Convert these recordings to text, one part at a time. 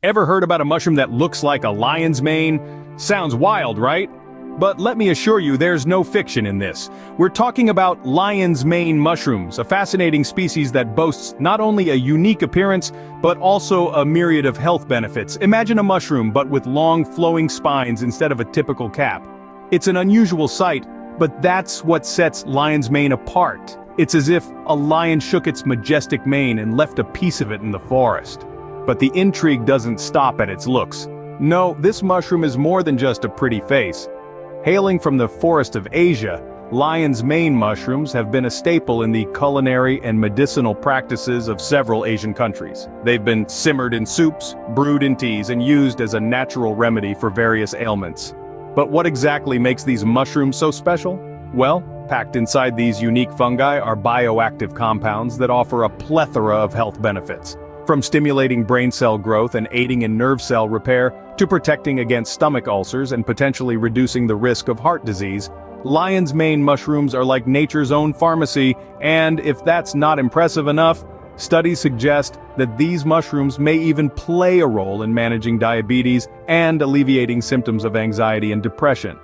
Ever heard about a mushroom that looks like a lion's mane? Sounds wild, right? But let me assure you, there's no fiction in this. We're talking about lion's mane mushrooms, a fascinating species that boasts not only a unique appearance, but also a myriad of health benefits. Imagine a mushroom, but with long, flowing spines instead of a typical cap. It's an unusual sight, but that's what sets lion's mane apart. It's as if a lion shook its majestic mane and left a piece of it in the forest. But the intrigue doesn't stop at its looks. No, this mushroom is more than just a pretty face. Hailing from the forest of Asia, lion's mane mushrooms have been a staple in the culinary and medicinal practices of several Asian countries. They've been simmered in soups, brewed in teas, and used as a natural remedy for various ailments. But what exactly makes these mushrooms so special? Well, packed inside these unique fungi are bioactive compounds that offer a plethora of health benefits. From stimulating brain cell growth and aiding in nerve cell repair, to protecting against stomach ulcers and potentially reducing the risk of heart disease, lion's mane mushrooms are like nature's own pharmacy, and if that's not impressive enough, studies suggest that these mushrooms may even play a role in managing diabetes and alleviating symptoms of anxiety and depression.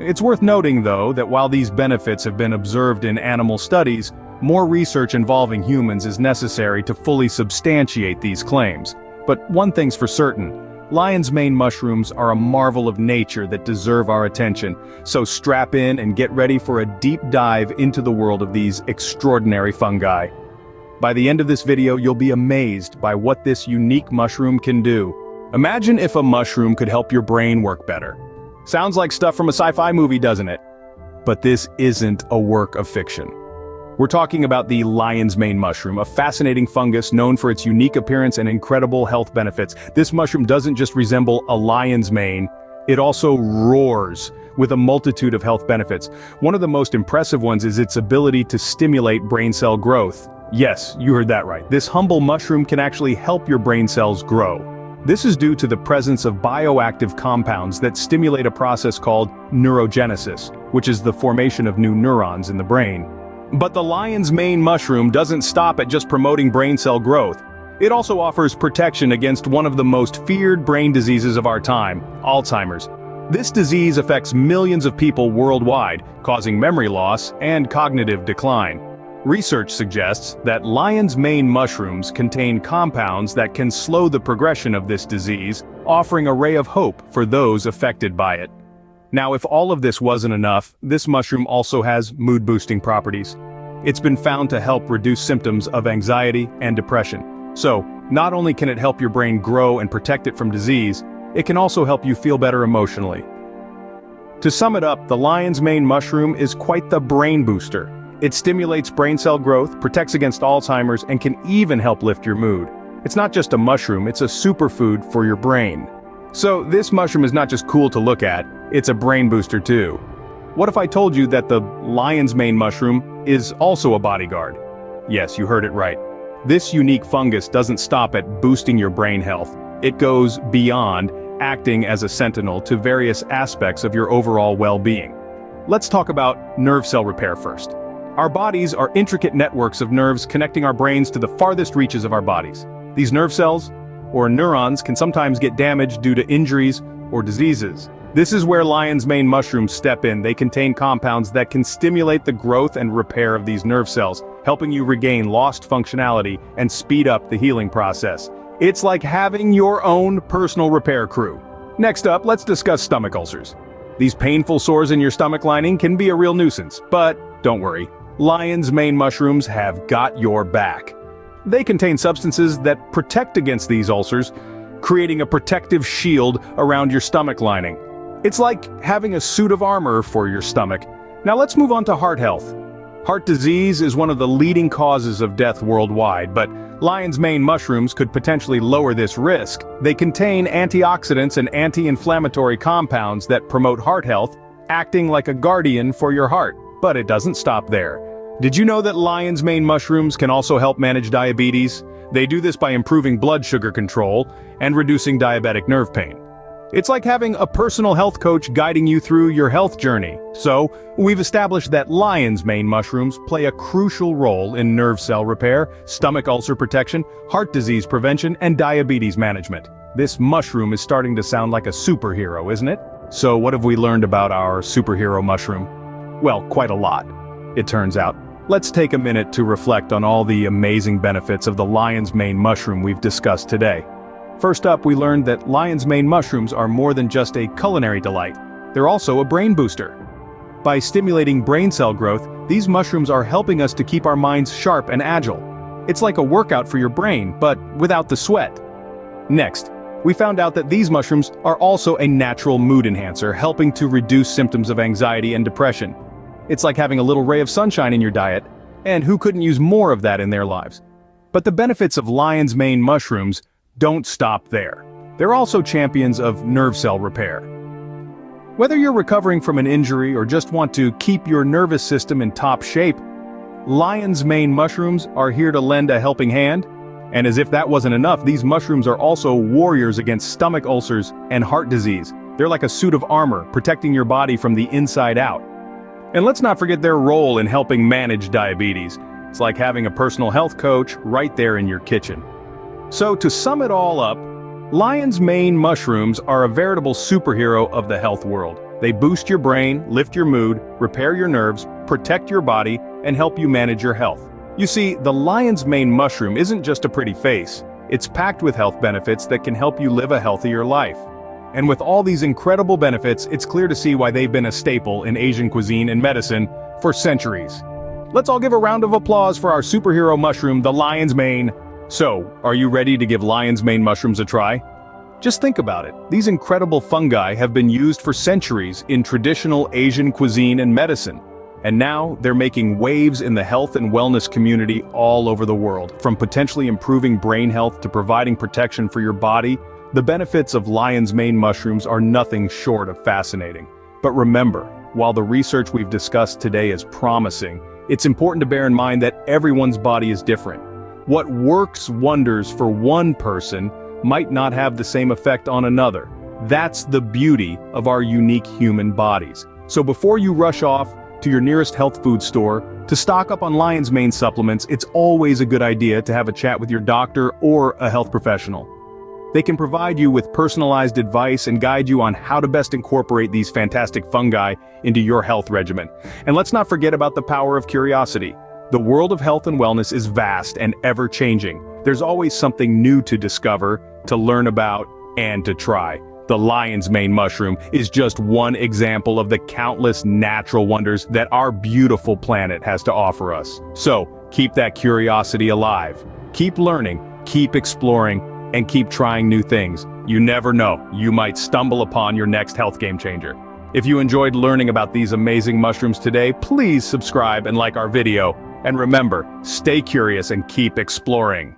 It's worth noting, though, that while these benefits have been observed in animal studies, more research involving humans is necessary to fully substantiate these claims. But one thing's for certain, lion's mane mushrooms are a marvel of nature that deserve our attention, so strap in and get ready for a deep dive into the world of these extraordinary fungi. By the end of this video, you'll be amazed by what this unique mushroom can do. Imagine if a mushroom could help your brain work better. Sounds like stuff from a sci-fi movie, doesn't it? But this isn't a work of fiction. We're talking about the lion's mane mushroom, a fascinating fungus known for its unique appearance and incredible health benefits. This mushroom doesn't just resemble a lion's mane, it also roars with a multitude of health benefits. One of the most impressive ones is its ability to stimulate brain cell growth. Yes, you heard that right. This humble mushroom can actually help your brain cells grow. This is due to the presence of bioactive compounds that stimulate a process called neurogenesis, which is the formation of new neurons in the brain. But the lion's mane mushroom doesn't stop at just promoting brain cell growth. It also offers protection against one of the most feared brain diseases of our time, Alzheimer's. This disease affects millions of people worldwide, causing memory loss and cognitive decline. Research suggests that lion's mane mushrooms contain compounds that can slow the progression of this disease, offering a ray of hope for those affected by it. Now, if all of this wasn't enough, this mushroom also has mood-boosting properties. It's been found to help reduce symptoms of anxiety and depression. So, not only can it help your brain grow and protect it from disease, it can also help you feel better emotionally. To sum it up, the lion's mane mushroom is quite the brain booster. It stimulates brain cell growth, protects against Alzheimer's, and can even help lift your mood. It's not just a mushroom, it's a superfood for your brain. So this mushroom is not just cool to look at, it's a brain booster too. What if I told you that the lion's mane mushroom is also a bodyguard? Yes, you heard it right. This unique fungus doesn't stop at boosting your brain health. It goes beyond, acting as a sentinel to various aspects of your overall well-being. Let's talk about nerve cell repair first. Our bodies are intricate networks of nerves connecting our brains to the farthest reaches of our bodies. These nerve cells, or neurons, can sometimes get damaged due to injuries or diseases. This is where lion's mane mushrooms step in. They contain compounds that can stimulate the growth and repair of these nerve cells, helping you regain lost functionality and speed up the healing process. It's like having your own personal repair crew. Next up, let's discuss stomach ulcers. These painful sores in your stomach lining can be a real nuisance, but don't worry. Lion's mane mushrooms have got your back. They contain substances that protect against these ulcers, creating a protective shield around your stomach lining. It's like having a suit of armor for your stomach. Now let's move on to heart health. Heart disease is one of the leading causes of death worldwide, but lion's mane mushrooms could potentially lower this risk. They contain antioxidants and anti-inflammatory compounds that promote heart health, acting like a guardian for your heart. But it doesn't stop there. Did you know that lion's mane mushrooms can also help manage diabetes? They do this by improving blood sugar control and reducing diabetic nerve pain. It's like having a personal health coach guiding you through your health journey. So, we've established that lion's mane mushrooms play a crucial role in nerve cell repair, stomach ulcer protection, heart disease prevention, and diabetes management. This mushroom is starting to sound like a superhero, isn't it? So what have we learned about our superhero mushroom? Well, quite a lot, it turns out. Let's take a minute to reflect on all the amazing benefits of the lion's mane mushroom we've discussed today. First up, we learned that lion's mane mushrooms are more than just a culinary delight. They're also a brain booster. By stimulating brain cell growth, these mushrooms are helping us to keep our minds sharp and agile. It's like a workout for your brain, but without the sweat. Next, we found out that these mushrooms are also a natural mood enhancer, helping to reduce symptoms of anxiety and depression. It's like having a little ray of sunshine in your diet, and who couldn't use more of that in their lives? But the benefits of lion's mane mushrooms don't stop there. They're also champions of nerve cell repair. Whether you're recovering from an injury or just want to keep your nervous system in top shape, lion's mane mushrooms are here to lend a helping hand. And as if that wasn't enough, these mushrooms are also warriors against stomach ulcers and heart disease. They're like a suit of armor, protecting your body from the inside out. And let's not forget their role in helping manage diabetes. It's like having a personal health coach right there in your kitchen. So to sum it all up, lion's mane mushrooms are a veritable superhero of the health world. They boost your brain, lift your mood, repair your nerves, protect your body, and help you manage your health. You see, the lion's mane mushroom isn't just a pretty face. It's packed with health benefits that can help you live a healthier life. And with all these incredible benefits, it's clear to see why they've been a staple in Asian cuisine and medicine for centuries. Let's all give a round of applause for our superhero mushroom, the lion's mane. So, are you ready to give lion's mane mushrooms a try? Just think about it. These incredible fungi have been used for centuries in traditional Asian cuisine and medicine. And now, they're making waves in the health and wellness community all over the world. From potentially improving brain health to providing protection for your body, the benefits of lion's mane mushrooms are nothing short of fascinating. But remember, while the research we've discussed today is promising, it's important to bear in mind that everyone's body is different. What works wonders for one person might not have the same effect on another. That's the beauty of our unique human bodies. So before you rush off to your nearest health food store to stock up on lion's mane supplements, it's always a good idea to have a chat with your doctor or a health professional. They can provide you with personalized advice and guide you on how to best incorporate these fantastic fungi into your health regimen. And let's not forget about the power of curiosity. The world of health and wellness is vast and ever-changing. There's always something new to discover, to learn about, and to try. The lion's mane mushroom is just one example of the countless natural wonders that our beautiful planet has to offer us. So, keep that curiosity alive. Keep learning, keep exploring, and keep trying new things. You never know, you might stumble upon your next health game changer. If you enjoyed learning about these amazing mushrooms today, please subscribe and like our video. And remember, stay curious and keep exploring.